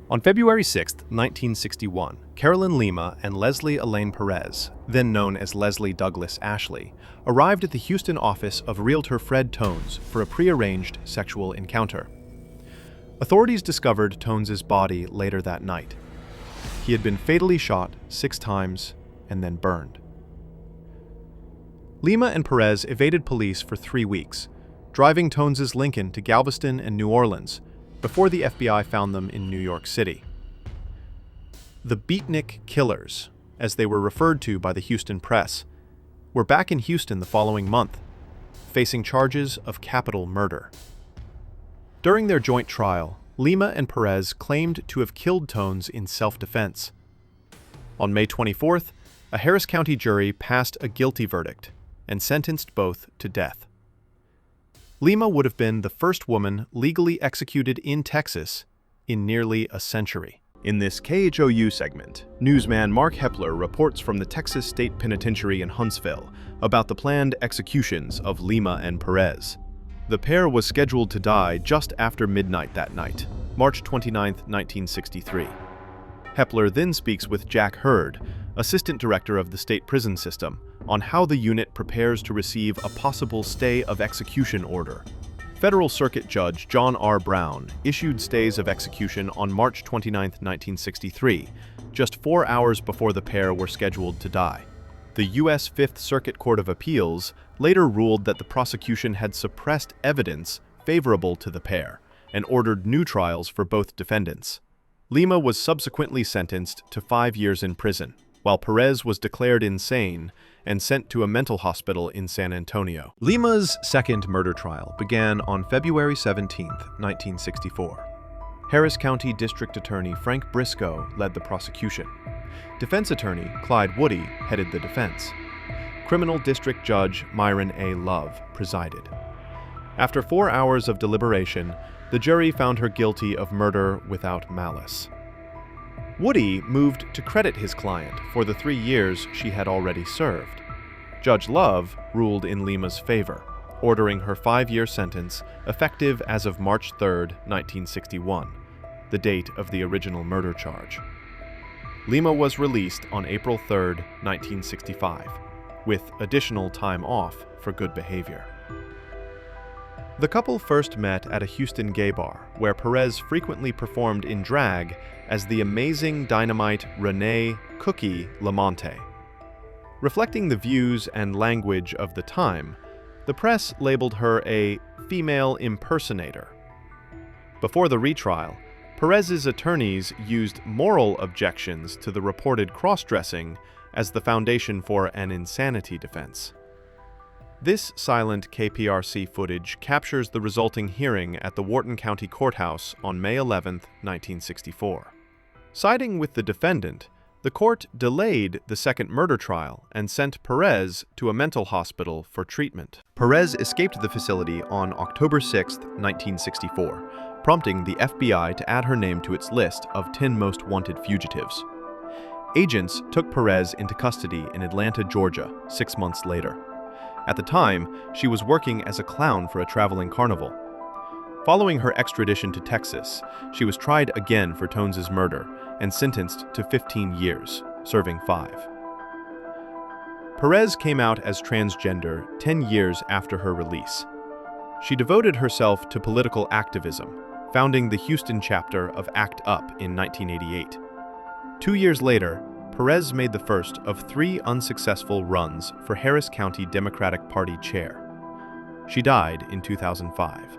On February 6, 1961, Carolyn Lima and Elaine Perez, then known as Leslie Douglas Ashley, arrived at the Houston office of realtor Fred Tones for a prearranged sexual encounter. Authorities discovered Tones's body later that night. He had been fatally shot 6 times and then burned. Lima and Perez evaded police for 3 weeks, driving Tones's Lincoln to Galveston and New Orleans, before the FBI found them in New York City. The Beatnik Killers, as they were referred to by the Houston press, were back in Houston the following month, facing charges of capital murder. During their joint trial, Lima and Perez claimed to have killed Tones in self-defense. On May 24th, a Harris County jury passed a guilty verdict and sentenced both to death. Lima would have been the first woman legally executed in Texas in nearly a century. In this KHOU segment, newsman Mark Hepler reports from the Texas State Penitentiary in Huntsville about the planned executions of Lima and Perez. The pair was scheduled to die just after midnight that night, March 29, 1963. Hepler then speaks with Jack Hurd, assistant director of the state prison system, on how the unit prepares to receive a possible stay of execution order. Federal Circuit Judge John R. Brown issued stays of execution on March 29, 1963, just 4 hours before the pair were scheduled to die. The U.S. Fifth Circuit Court of Appeals later ruled that the prosecution had suppressed evidence favorable to the pair and ordered new trials for both defendants. Lima was subsequently sentenced to 5 years in prison, while Perez was declared insane and sent to a mental hospital in San Antonio. Lima's second murder trial began on February 17, 1964. Harris County District Attorney Frank Briscoe led the prosecution. Defense attorney Clyde Woody headed the defense. Criminal District Judge Myron A. Love presided. After 4 hours of deliberation, the jury found her guilty of murder without malice. Woody moved to credit his client for the 3 years she had already served. Judge Love ruled in Lima's favor, ordering her 5-year sentence effective as of March 3, 1961, the date of the original murder charge. Lima was released on April 3, 1965, with additional time off for good behavior. The couple first met at a Houston gay bar, where Perez frequently performed in drag as the amazing dynamite Renee "Cookie" Lamonte. Reflecting the views and language of the time, the press labeled her a female impersonator. Before the retrial, Perez's attorneys used moral objections to the reported cross-dressing as the foundation for an insanity defense. This silent KPRC footage captures the resulting hearing at the Wharton County Courthouse on May 11, 1964. Siding with the defendant, the court delayed the second murder trial and sent Perez to a mental hospital for treatment. Perez escaped the facility on October 6, 1964, prompting the FBI to add her name to its list of 10 most wanted fugitives. Agents took Perez into custody in Atlanta, Georgia, 6 months later. At the time, she was working as a clown for a traveling carnival. Following her extradition to Texas, she was tried again for Tones's murder and sentenced to 15 years, serving 5. Perez came out as transgender 10 years after her release. She devoted herself to political activism, founding the Houston chapter of ACT UP in 1988. 2 years later, Perez made the first of 3 unsuccessful runs for Harris County Democratic Party chair. She died in 2005.